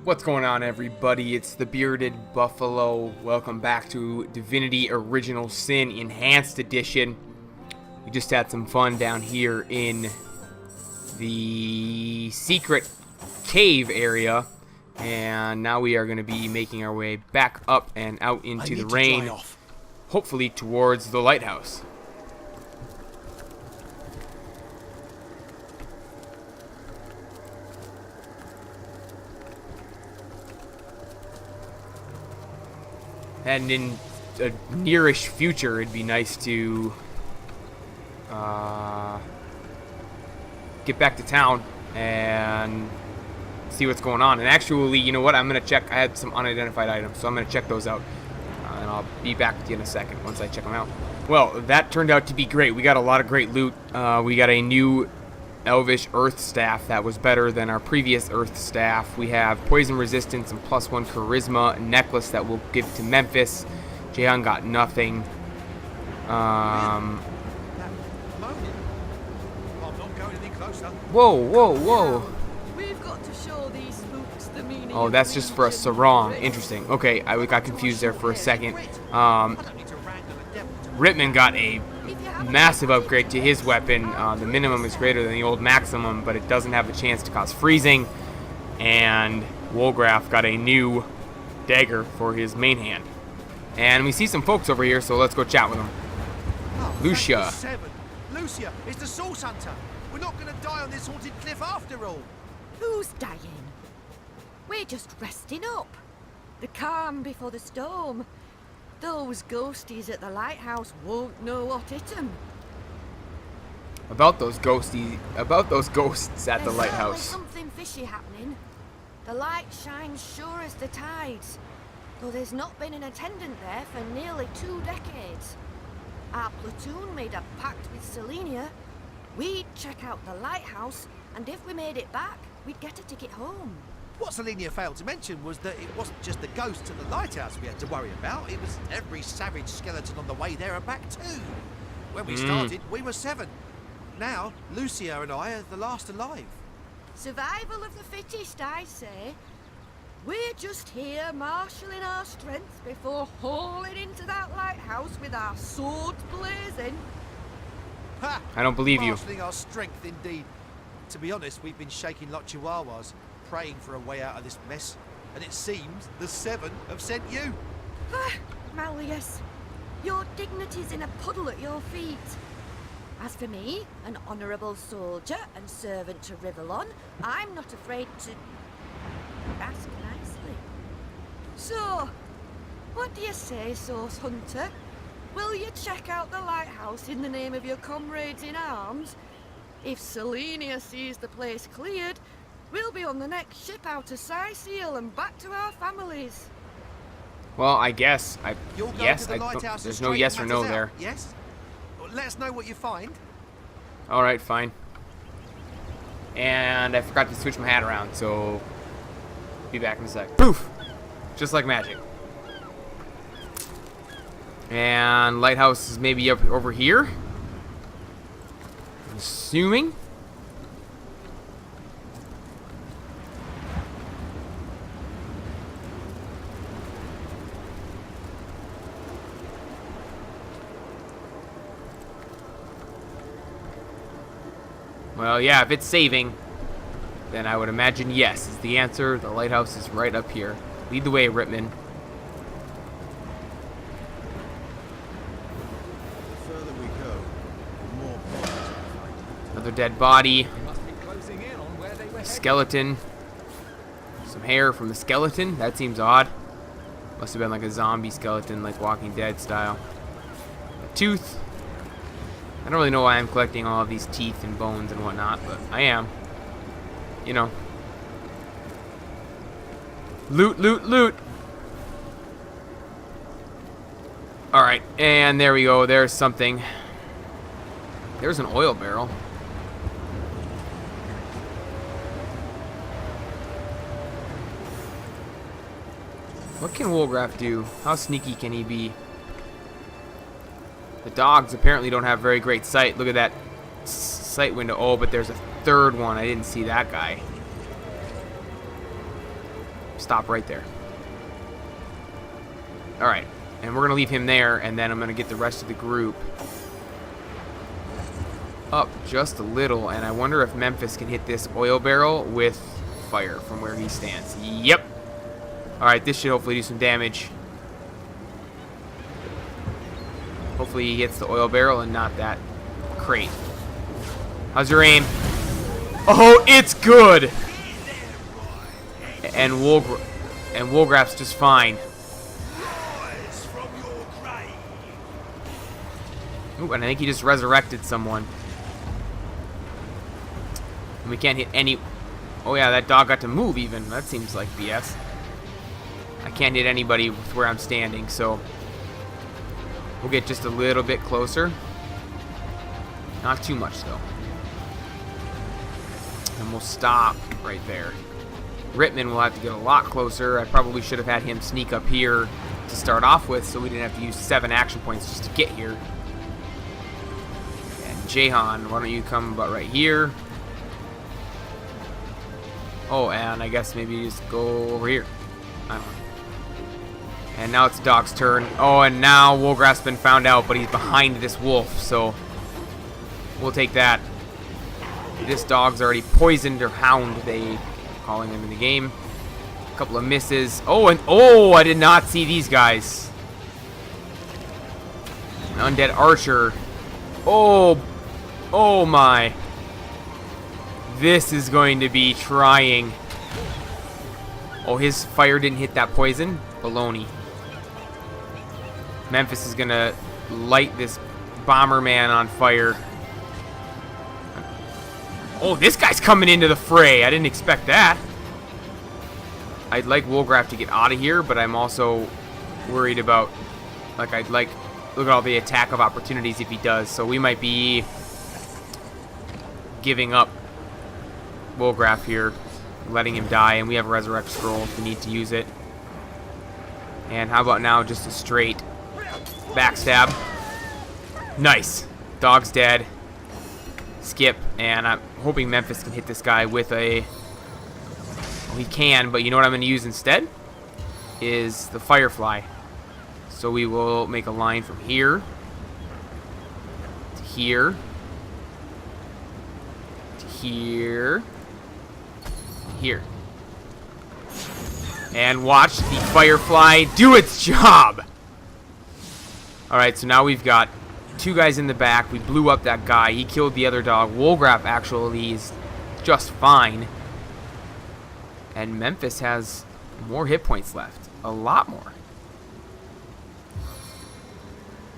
What's going on, everybody? It's the Bearded Buffalo. Welcome back to Divinity Original Sin Enhanced Edition. We just had some fun down here in the secret cave area, and now we are going to be making our way back up and out into the rain, hopefully towards the lighthouse. And in a nearish future, it'd be nice to get back to town and see what's going on. And actually, you know what? I'm going to check. I had some unidentified items, so I'm going to check those out. And I'll be back with you in a second once I check them out. Well, that turned out to be great. We got a lot of great loot. We got a new Elvish Earth Staff that was better than our previous Earth Staff. We have poison resistance and +1 charisma necklace that we'll give to Memphis. Jaehyun got nothing. Whoa, whoa, whoa. We've got to show these spooks the meaning. Oh, that's just for a sarong. Interesting. Okay, I got confused there for a second. Rittman got a massive upgrade to his weapon. The minimum is greater than the old maximum, but it doesn't have a chance to cause freezing. And Wolgraff got a new dagger for his main hand. And we see some folks over here, so let's go chat with them. Lucia. Lucia, it's the Source Hunter. We're not going to die on this haunted cliff after all. Who's dying? We're just resting up. The calm before the storm. Those ghosties at the lighthouse won't know what hit them. About those ghosts at the lighthouse. There's something fishy happening. The light shines sure as the tides, though there's not been an attendant there for nearly 2 decades. Our platoon made a pact with Selenia. We'd check out the lighthouse, and if we made it back, we'd get a ticket home. What Selenia failed to mention was that it wasn't just the ghosts at the lighthouse we had to worry about. It was every savage skeleton on the way there and back too. When we started, we were 7. Now, Lucia and I are the last alive. Survival of the fittest, I say. We're just here marshalling our strength before hauling into that lighthouse with our swords blazing. Ha! I don't believe you. Marshalling our strength, indeed. To be honest, we've been shaking like chihuahuas, praying for a way out of this mess, and it seems the 7 have sent you. Ah, Malleus, your dignity's in a puddle at your feet. As for me, an honourable soldier and servant to Rivellon, I'm not afraid to ask nicely. So, what do you say, Source Hunter? Will you check out the lighthouse in the name of your comrades in arms? If Selenia sees the place cleared, we'll be on the next ship out of Seal and back to our families. Well, I guess. There's There's no yes or no there. Yes? Well, let us know what you find. Alright, fine. And I forgot to switch my hat around, so be back in a sec. Poof! Just like magic. And lighthouse is maybe up over here. I'm assuming. Well, yeah, if it's saving, then I would imagine yes is the answer. The lighthouse is right up here. Lead the way, Rittman. The further we go, the more bodies we find. Another dead body. Skeleton. Some hair from the skeleton. That seems odd. Must have been like a zombie skeleton, like Walking Dead style. A tooth. I don't really know why I'm collecting all of these teeth and bones and whatnot, but I am. You know. Loot, loot, loot. Alright, and there we go. There's something. There's an oil barrel. What can Wolgraff do? How sneaky can he be? The dogs apparently don't have very great sight. Look at that sight window. Oh, but there's a third one. I didn't see that guy. stop right there. Alright, and we're going to leave him there, and then I'm going to get the rest of the group up just a little, and I wonder if Memphis can hit this oil barrel with fire from where he stands. Yep. Alright, this should hopefully do some damage. Hopefully he hits the oil barrel and not that crate. How's your aim? Oh, it's good! And Woolgraph's just fine. Ooh, and I think he just resurrected someone. And we can't hit any... Oh yeah, that dog got to move even. That seems like BS. I can't hit anybody with where I'm standing, so... We'll get just a little bit closer. Not too much, though. And we'll stop right there. Rittman will have to get a lot closer. I probably should have had him sneak up here to start off with, so we didn't have to use 7 action points just to get here. And Jahan, why don't you come about right here? Oh, and I guess maybe just go over here. I don't know. And now it's the dog's turn. Oh, and now Woolgraph's been found out, but he's behind this wolf, so we'll take that. This dog's already poisoned, or hound, they calling him in the game. A couple of misses. Oh, and oh, I did not see these guys. An undead archer. Oh, oh my. This is going to be trying. Oh, his fire didn't hit that poison. Baloney. Memphis is gonna light this bomber man on fire. Oh, this guy's coming into the fray. I didn't expect that. I'd like Woolgraph to get out of here, but I'm also worried about, like, look at all the attack of opportunities if he does. So we might be giving up Woolgraph here, letting him die, and we have a resurrect scroll if we need to use it. And how about now just a straight backstab? Nice. Dog's dead. Skip, and I'm hoping Memphis can hit this guy with a... Well, he can, but you know what I'm going to use instead? Is the Firefly. So we will make a line from here to here to here to here. And watch the Firefly do its job! Alright, so now we've got 2 guys in the back. We blew up that guy. He killed the other dog. Woolgraph actually is just fine. And Memphis has more hit points left. A lot more.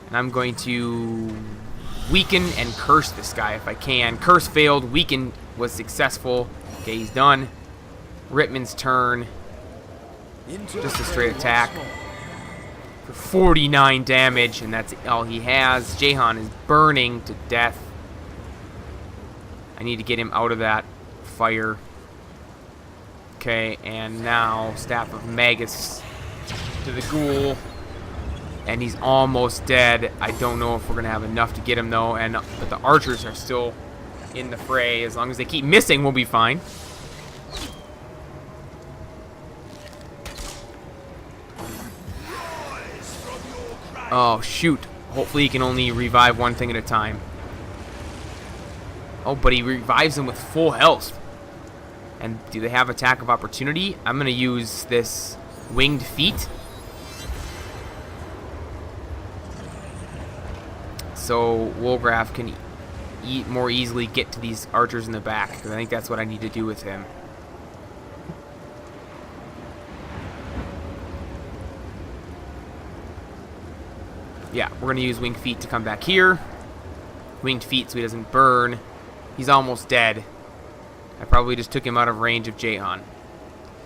And I'm going to weaken and curse this guy if I can. Curse failed. Weaken was successful. Okay, he's done. Rittman's turn. Just a straight attack. For 49 damage, and that's all he has. Jahan is burning to death. I need to get him out of that fire. Okay, and now Staff of Magus to the ghoul. And he's almost dead. I don't know if we're going to have enough to get him, though. But the archers are still in the fray. As long as they keep missing, we'll be fine. Oh, shoot. Hopefully he can only revive one thing at a time. Oh, but he revives them with full health. And do they have attack of opportunity? I'm going to use this winged feet. So Woolgraph can more easily get to these archers in the back. Because I think that's what I need to do with him. Yeah, we're going to use winged feet to come back here. Winged feet so he doesn't burn. He's almost dead. I probably just took him out of range of Jahan.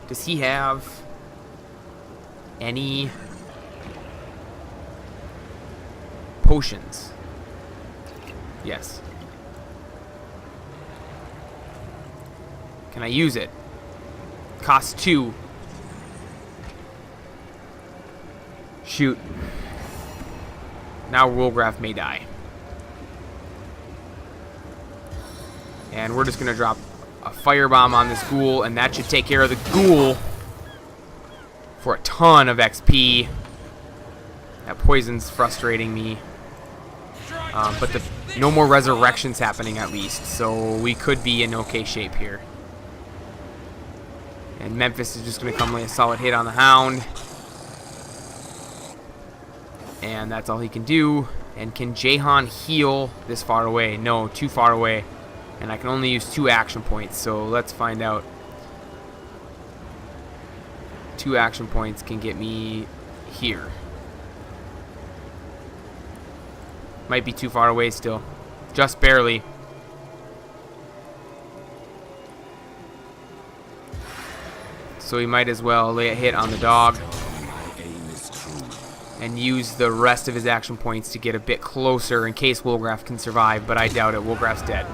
Does he have any potions? Yes. Can I use it? Costs 2. Shoot. Now Woolgraph may die. And we're just going to drop a firebomb on this ghoul, and that should take care of the ghoul. for a ton of XP. That poison's frustrating me. But no more resurrections happening at least, so we could be in okay shape here. And Memphis is just going to come lay a solid hit on the Hound. And that's all he can do. And can Jahan heal this far away? No, too far away. And I can only use 2 action points, so let's find out. 2 action points can get me here. Might be too far away still. Just barely. So he might as well lay a hit on the dog. And use the rest of his action points to get a bit closer in case Woolgraf can survive, but I doubt it. Woolgraf's dead.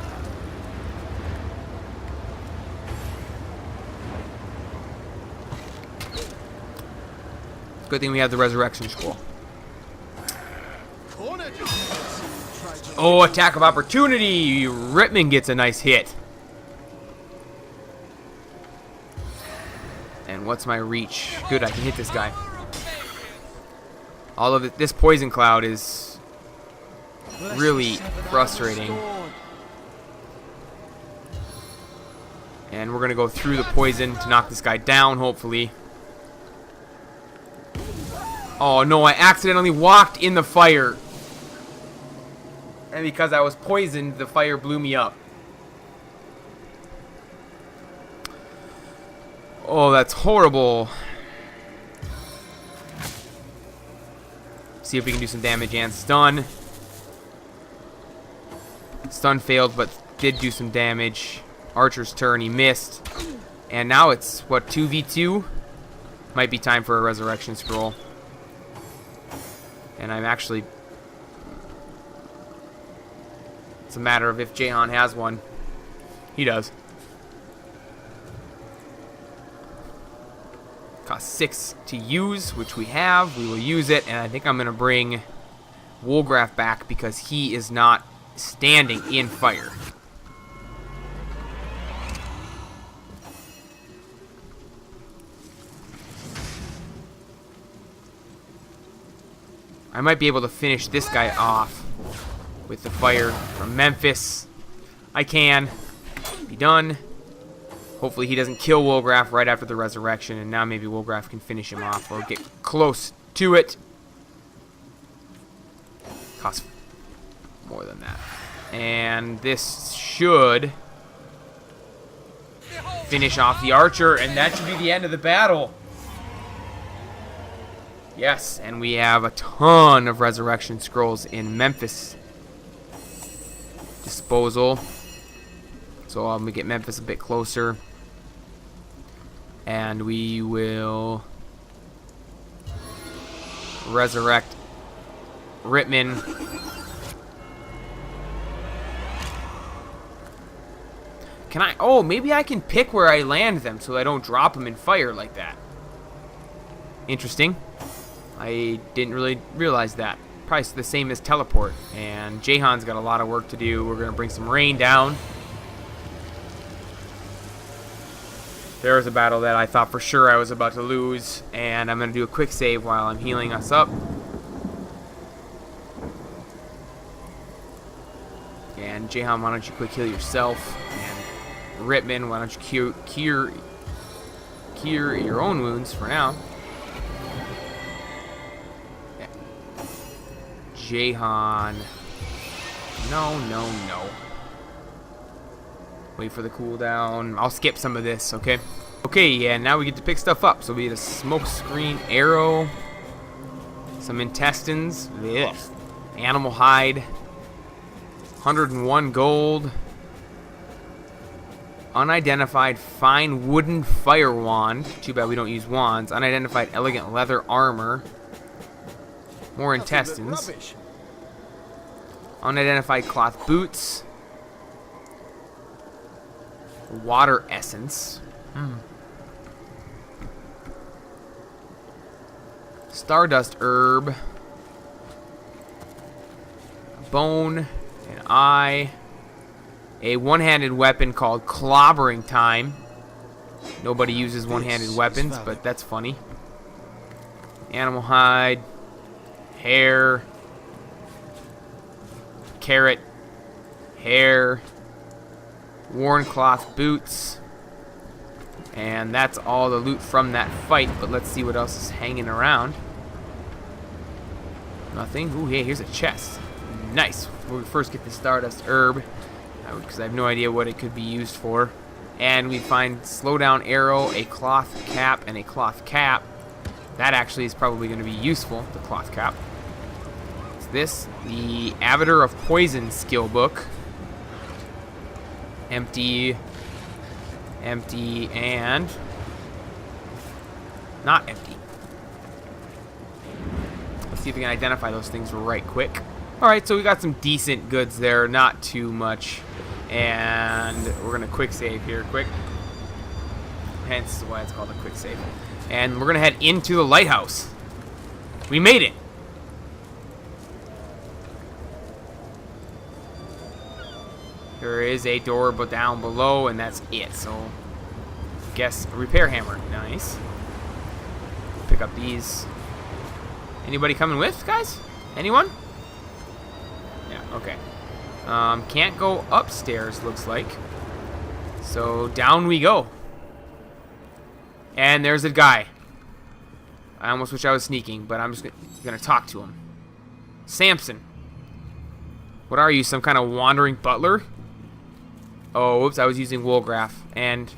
Good thing we have the resurrection scroll. Oh, attack of opportunity! Rittman gets a nice hit. And what's my reach? Good, I can hit this guy. All of it, this poison cloud is really frustrating. And we're going to go through the poison to knock this guy down, hopefully. Oh no, I accidentally walked in the fire. And because I was poisoned, the fire blew me up. Oh, that's horrible. See if we can do some damage and stun. Stun failed, but did do some damage. Archer's turn, he missed. And now it's, what, 2v2? Might be time for a resurrection scroll. And I'm actually... It's a matter of if Jahan has one. He does. Costs 6 to use, which we have. We will use it, and I think I'm going to bring Woolgraf back because he is not standing in fire. I might be able to finish this guy off with the fire from Memphis. I can. Be done. Hopefully he doesn't kill Woolgraf right after the resurrection, and now maybe Woolgraf can finish him off or get close to it. Costs more than that. And this should finish off the archer, and that should be the end of the battle. Yes, and we have a ton of resurrection scrolls in Memphis Disposal. So I'm going to get Memphis a bit closer. And we will resurrect Rittman. Can I? Oh, maybe I can pick where I land them so I don't drop them in fire like that. Interesting. I didn't really realize that. Probably the same as teleport. And Jahan's got a lot of work to do. We're going to bring some rain down. There was a battle that I thought for sure I was about to lose. And I'm going to do a quick save while I'm healing us up. And Jahan, why don't you quick heal yourself? And Rittman, why don't you cure your own wounds for now? Jahan. No. Wait for the cooldown. I'll skip some of this, okay? Okay, yeah, now we get to pick stuff up. So we get a smoke screen arrow, some intestines, ugh, animal hide, 101 gold, unidentified fine wooden fire wand. Too bad we don't use wands. Unidentified elegant leather armor. More intestines. Unidentified cloth boots. Water essence. Stardust herb. A bone. An eye. A one-handed weapon called clobbering time. Nobody uses one-handed weapons, but that's funny. Animal hide. Hair. Carrot. Hair. Worn cloth boots. And that's all the loot from that fight. But let's see what else is hanging around. Nothing. Ooh, hey, here's a chest. Nice. We'll first get the Stardust Herb, because I have no idea what it could be used for. And we find Slowdown Arrow, a cloth cap, and a cloth cap. That actually is probably going to be useful, the cloth cap. What's this? The Avatar of Poison skill book. Empty. Empty, and... not empty. See if we can identify those things right quick. Alright, so we got some decent goods there, not too much. And we're going to quick save here, quick. Hence why it's called a quick save. And we're going to head into the lighthouse. We made it! There is a door but down below, and that's it. So, I guess a repair hammer. Nice. Pick up these. Anybody coming with, guys? Anyone? Yeah, okay. Can't go upstairs, looks like. So down we go. And there's a guy. I almost wish I was sneaking, but I'm just gonna talk to him. Samson. What are you, some kind of wandering butler? Oh, whoops, I was using Woolgraph. And...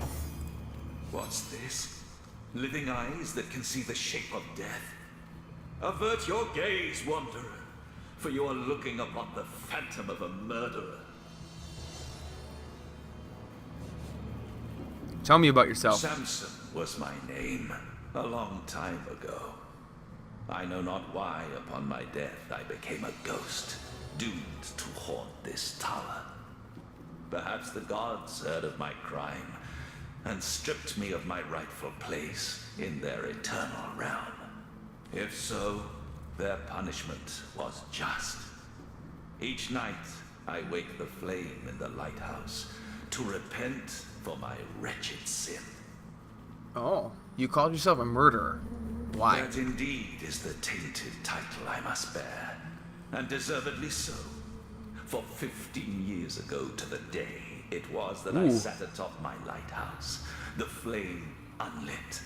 what's this? Living eyes that can see the shape of death? Avert your gaze, wanderer, for you are looking upon the phantom of a murderer. tell me about yourself. Samson was my name, a long time ago. I know not why upon my death I became a ghost, doomed to haunt this tower. Perhaps the gods heard of my crime and stripped me of my rightful place in their eternal realm. If so, their punishment was just. Each night, I wake the flame in the lighthouse to repent for my wretched sin. Oh, you called yourself a murderer. Why? That indeed is the tainted title I must bear, and deservedly so. For 15 years ago to the day, it was that I sat atop my lighthouse, the flame unlit,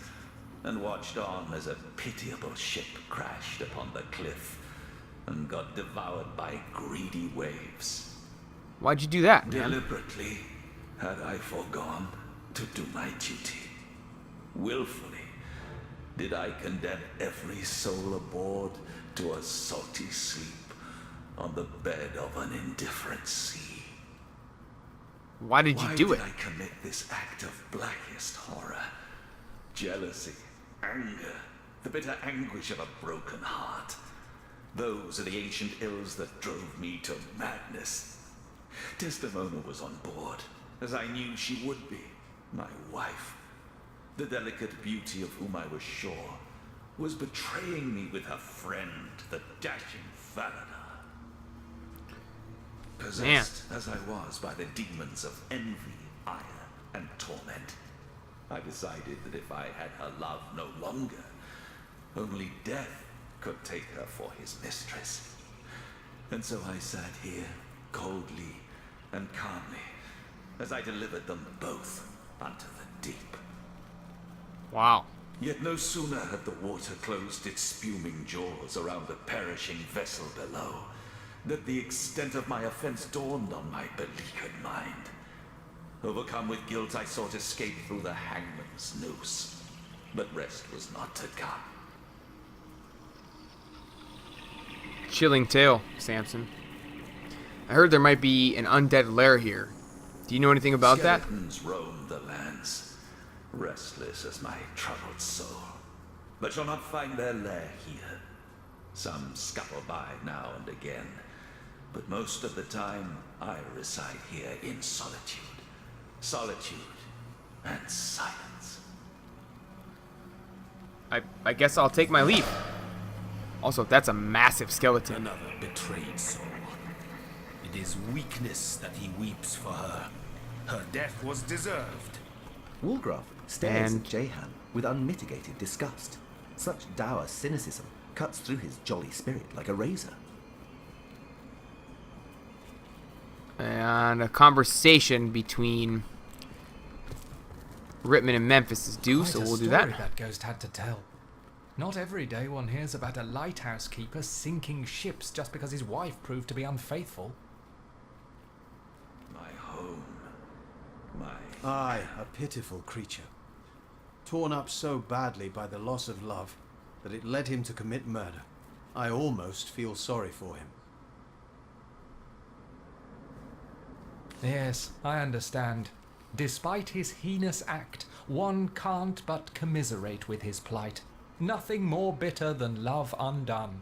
and watched on as a pitiable ship crashed upon the cliff and got devoured by greedy waves. Why'd you do that, man? Deliberately had I forgone to do my duty. Willfully did I condemn every soul aboard to a salty sleep on the bed of an indifferent sea. Why did you do it? Why did I commit this act of blackest horror? Jealousy, anger, the bitter anguish of a broken heart. Those are the ancient ills that drove me to madness. Desdemona was on board, as I knew she would be, my wife. The delicate beauty of whom I was sure was betraying me with her friend, the dashing Faradar. Possessed as I was by the demons of envy, ire, and torment, I decided that if I had her love no longer, only death could take her for his mistress. And so I sat here, coldly and calmly, as I delivered them both unto the deep. Wow. Yet no sooner had the water closed its spuming jaws around the perishing vessel below, that the extent of my offense dawned on my beleaguered mind. Overcome with guilt, I sought escape through the hangman's noose, but rest was not to come. Chilling tale, Samson. I heard there might be an undead lair here. Do you know anything about that? Skeletons roam the lands, restless as my troubled soul, but shall not find their lair here. Some scuttle by now and again, but most of the time I reside here in solitude. Solitude and silence. I guess I'll take my leave. Also, that's a massive skeleton. Another betrayed soul. It is weakness that he weeps for her. Her death was deserved. Woolgraph stares And- at Jehan with unmitigated disgust. Such dour cynicism cuts through his jolly spirit like a razor. And a conversation between Rittman and Memphis is due, so we'll do that. That ghost had to tell. Not every day one hears about a lighthouse keeper sinking ships just because his wife proved to be unfaithful. My home. My... Aye, a pitiful creature. Torn up so badly by the loss of love that it led him to commit murder. I almost feel sorry for him. Yes, I understand. Despite his heinous act, one can't but commiserate with his plight. Nothing more bitter than love undone.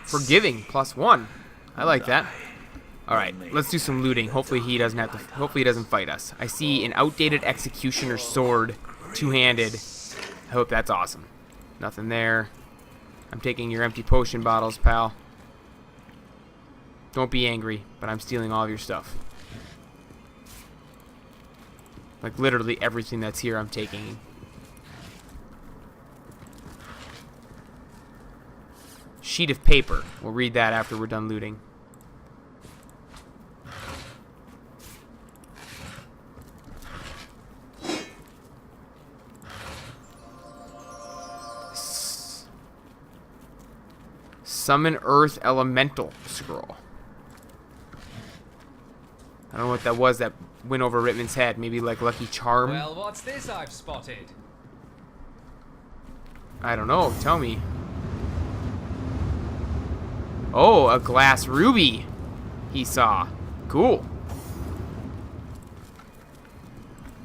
Forgiving, +1. I like that. Alright, let's do some looting. Hopefully he doesn't have to. Hopefully he doesn't fight us. I see an outdated executioner's sword, two-handed. I hope that's awesome. Nothing there. I'm taking your empty potion bottles, pal. Don't be angry, but I'm stealing all of your stuff. Like literally everything that's here I'm taking. Sheet of paper. We'll read that after we're done looting. Summon Earth Elemental scroll. I don't know what that was that went over Rittman's head. Maybe like Lucky Charm? Well, what's this I've spotted? I don't know. Tell me. Oh, a glass ruby he saw. Cool.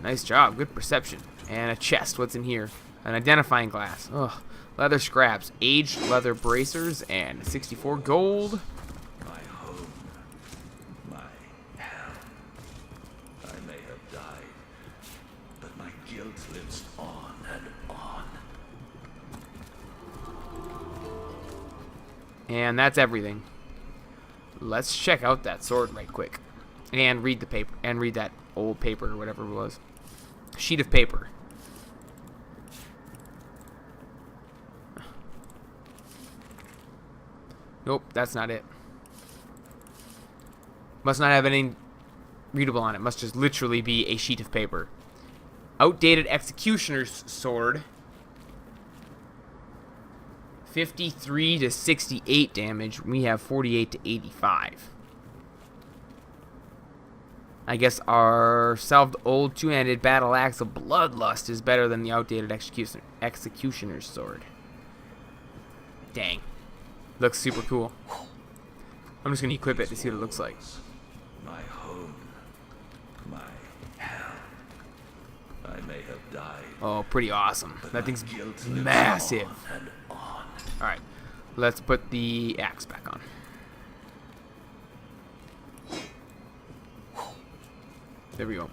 Nice job. Good perception. And a chest. What's in here? An identifying glass. Ugh. Leather scraps. Aged leather bracers and 64 gold. My home. My hell. I may have died, but my guilt lives on and on. And that's everything. Let's check out that sword right quick. And read the paper. And read that old paper or whatever it was. Sheet of paper. Nope, that's not it. Must not have anything readable on it. Must just literally be a sheet of paper. Outdated executioner's sword. 53 to 68 damage. We have 48 to 85. I guess our salved old two-handed battle axe of bloodlust is better than the outdated executioner's sword. Dang. Looks super cool. I'm just gonna equip it to see what it looks like. My home. My hell. I may have died. Oh, pretty awesome. but That my thing's guilt lives massive. on and on. Alright, let's put the axe back on. There we go.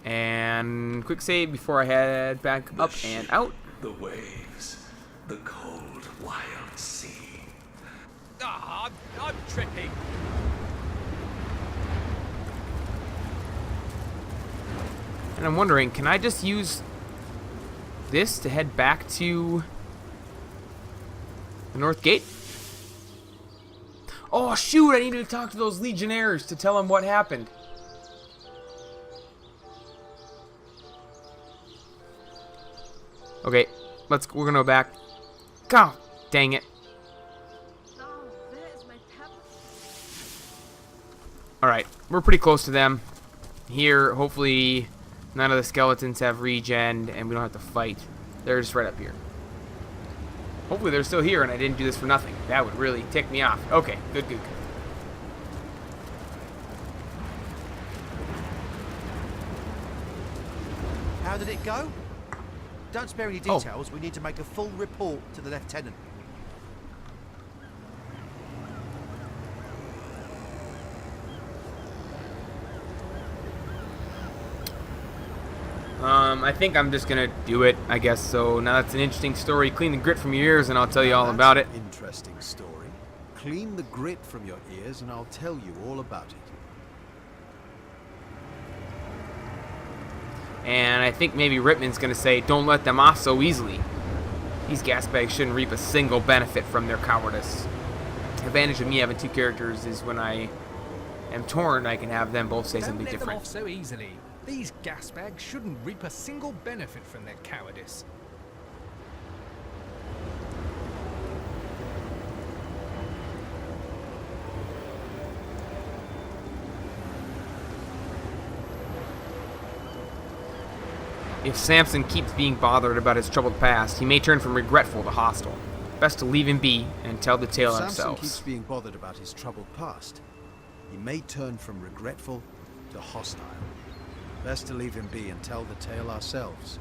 And quick save before I head back The up ship, and out. The waves. The cold, wild sea. Ah, I'm tripping. And I'm wondering, can I just use this to head back to the North Gate? Oh shoot, I need to talk to those Legionnaires to tell them what happened. Okay, we're gonna go back. God dang it. Alright, we're pretty close to them. Here, hopefully none of the skeletons have regen and we don't have to fight. They're just right up here. Hopefully they're still here and I didn't do this for nothing. That would really tick me off. Okay, good, good, good. How did it go? Don't spare any Oh. details. We need to make a full report to the lieutenant. I think I'm just gonna do it, I guess. So now that's an interesting story. Clean the grit from your ears and I'll tell you all about it. That's an interesting story. Clean the grit from your ears and I'll tell you all about it. And I think maybe Rittman's going to say, don't let them off so easily. These gasbags shouldn't reap a single benefit from their cowardice. The advantage of me having two characters is when I am torn, I can have them both say something Don't let them different. off so easily. These gasbags shouldn't reap a single benefit from their cowardice. If Samson keeps being bothered about his troubled past, he may turn from regretful to hostile. Best to leave him be and tell the tale If ourselves. Samson keeps being bothered about his troubled past, he may turn from regretful to hostile. Best to leave him be and tell the tale ourselves.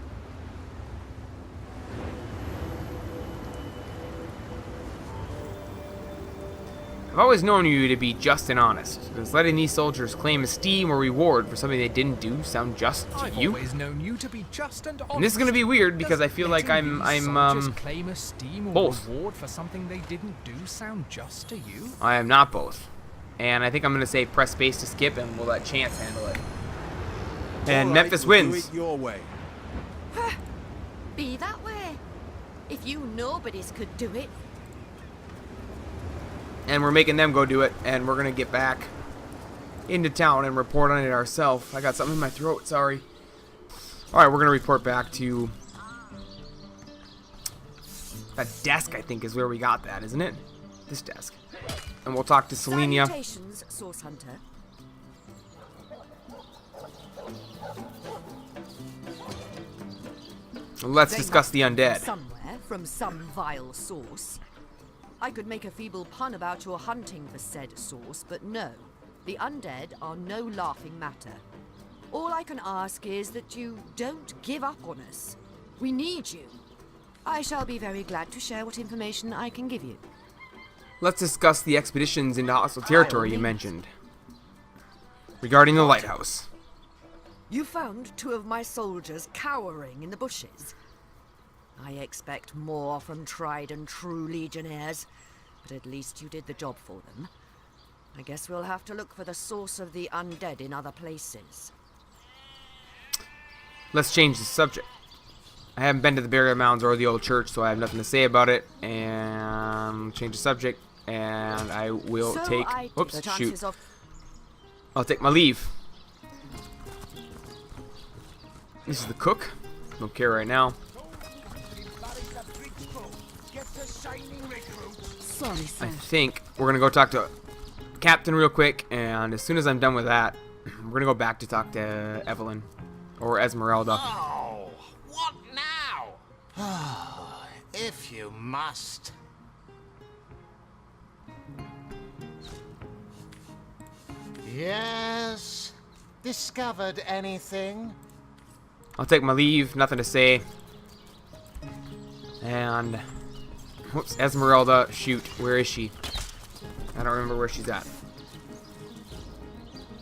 I've always known you to be just and honest. Does letting these soldiers claim esteem or reward for something they didn't do sound just to I've you? always known you to be just and honest. And this is gonna be weird because Does I feel like letting these I'm soldiers claim esteem or both. reward for something they didn't do sound just to you? I am not both. And I think I'm gonna say press space to skip and we'll let chance handle it. And All right, Memphis we'll wins. Do it your way. Be that way. If you nobodies could do it, And we're making them go do it, and we're gonna get back into town and report on it ourselves. I got something in my throat, sorry. Alright, we're gonna report back to that desk, I think is where we got that, isn't it? This desk. And we'll talk to Selenia. salutations, Source Hunter. Let's They discuss must the come undead. Somewhere, from some vile source. I could make a feeble pun about your hunting for said source, but no. The undead are no laughing matter. All I can ask is that you don't give up on us. We need you. I shall be very glad to share what information I can give you. Let's discuss the expeditions into hostile territory you mentioned. Regarding the Lighthouse. You found 2 of my soldiers cowering in the bushes. I expect more from tried and true legionnaires, but at least you did the job for them. I guess we'll have to look for the source of the undead in other places. Let's change the subject. I haven't been to the burial mounds or the old church, so I have nothing to say about it. And change the subject, and I will So take. I take Whoops, the shoot. chances of I'll take my leave. This is the cook. Don't care right now. sorry, sir. I think we're gonna go talk to Captain real quick, and as soon as I'm done with that, we're gonna go back to talk to Evelyn or Esmeralda. Oh, what now? If you must. Yes. Discovered anything? I'll take my leave. Nothing to say. And whoops, Esmeralda. Shoot, where is she? I don't remember where she's at.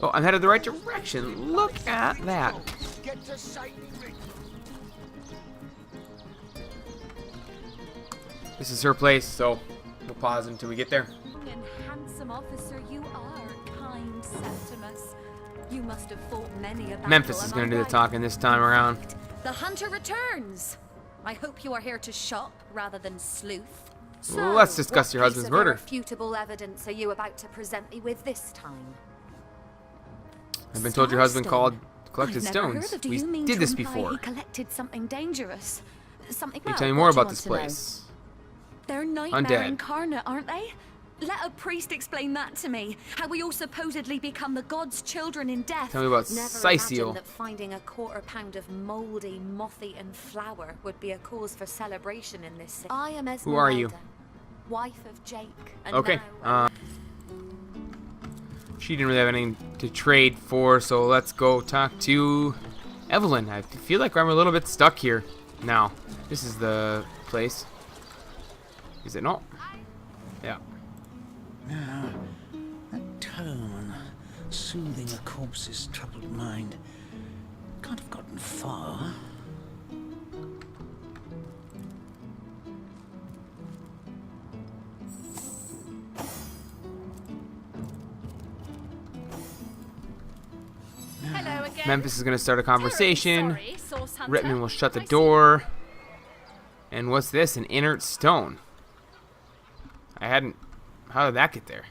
Oh, I'm headed the right direction. Look at that. Get to Shining Ridge. This is her place, so we'll pause until we get there. And handsome officer you are, kind Septimus. You must have fought many a battle. Memphis is am going I to do the right? talking this time around. The hunter returns. I hope you are here to shop rather than sleuth. Let's discuss your what husband's piece of murder. irrefutable evidence are you about to present me with this time? I've been told your husband Starstone. collected I've never stones. heard of. Do We you mean did to this imply before. He collected something dangerous. Something. Can you Well, tell me more what do you about want this to know? place? They're nightmare Undead. incarnate, aren't they? Let a priest explain that to me. How we all supposedly become the gods' children in death. Tell me about Never Sicil. imagined that finding a £1/4 of mouldy, mothy-eaten flour would be a cause for celebration in this city. I am Esmeralda, Who are you? wife of Jake. And Okay. now, She didn't really have anything to trade for, so let's go talk to Evelyn. I feel like I'm a little bit stuck here now. This is the place. Is it not? Yeah. Now, that tone, soothing a corpse's troubled mind, can't have gotten far. hello again. Memphis is going to start a conversation. Sorry, Source Hunter. Rittman will shut the I see. door. And what's this? An inert stone. I hadn't... How did that get there?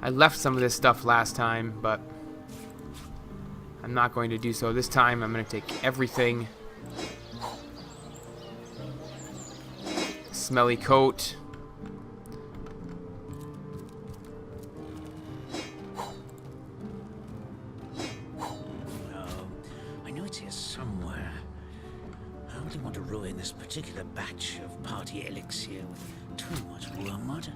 I left some of this stuff last time, but I'm not going to do so this time. I'm going to take everything. Smelly coat. No, I know it's here somewhere. I only want to ruin this particular batch of party elixir with too much wormwood.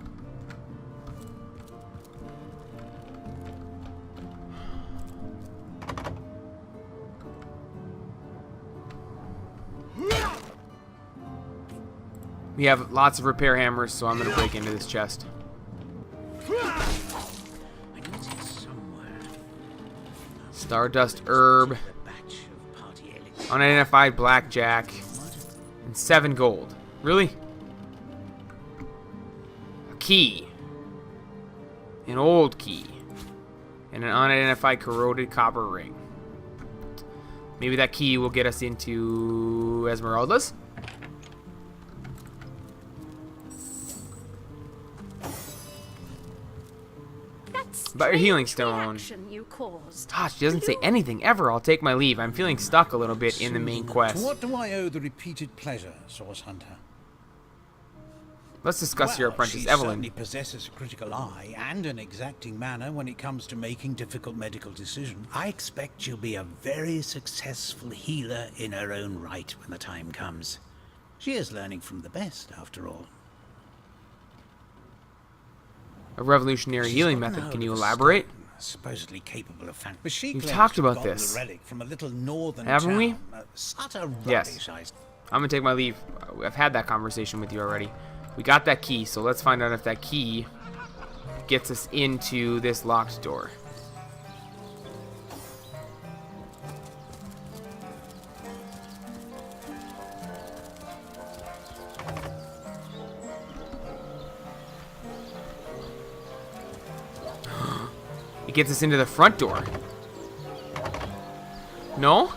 We have lots of repair hammers, so I'm going to break into this chest. I know it's here somewhere. Stardust herb. The batch of party elixir. Unidentified blackjack. And 7 gold. Really? A key. An old key. And an unidentified corroded copper ring. Maybe that key will get us into Esmeralda's? About your healing stone. You caused. Ah, she doesn't say anything ever. I'll take my leave. I'm feeling stuck a little bit in the main To quest. what do I owe the repeated pleasure, Source Hunter? Let's discuss your apprentice, she Evelyn. certainly possesses a critical eye and an exacting manner when it comes to making difficult medical decisions. I expect she'll be a very successful healer in her own right when the time comes. She is learning from the best, after all. A revolutionary healing method. Can you elaborate? Supposedly capable of but she We've claims talked to have about gotten this. the relic from a little northern Haven't town. we? Utter Yes. rubbish, I'm gonna take my leave. I've had that conversation with you already. We got that key, so let's find out if that key gets us into this locked door. It gets us into the front door. No?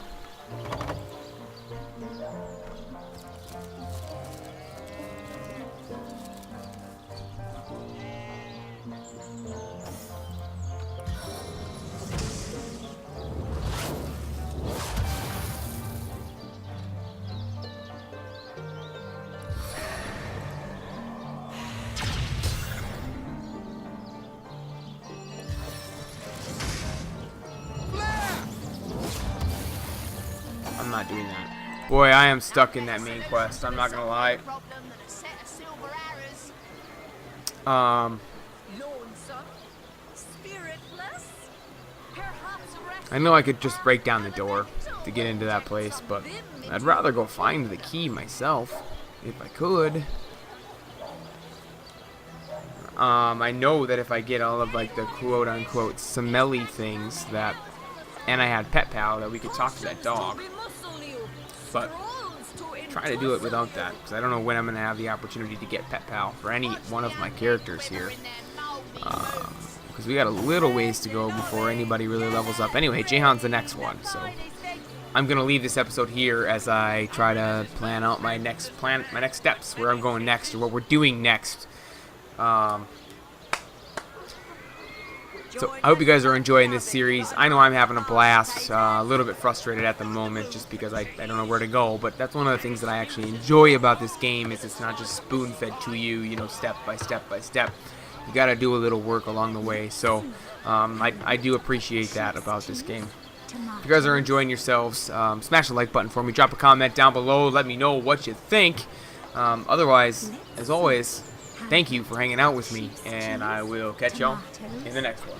I'm not doing that. Boy, I am stuck in that main quest. I'm not gonna lie. I know I could just break down the door to get into that place, but I'd rather go find the key myself if I could. I know that if I get all of like the quote-unquote smelly things that, and I had Pet Pal, that we could talk to that dog. But try to do it without that, because I don't know when I'm going to have the opportunity to get Pet Pal for any one of my characters here. Because we got a little ways to go before anybody really levels up. Anyway, Jahan's the next one, so I'm going to leave this episode here as I try to plan out my next steps, where I'm going next, or what we're doing next. So I hope you guys are enjoying this series. I know I'm having a blast, a little bit frustrated at the moment just because I don't know where to go, but that's one of the things that I actually enjoy about this game is it's not just spoon-fed to you, you know, step by step by step. You gotta do a little work along the way, so I do appreciate that about this game. If you guys are enjoying yourselves, smash the like button for me, drop a comment down below, let me know what you think. Otherwise, as always, thank you for hanging out with me, and I will catch y'all in the next one.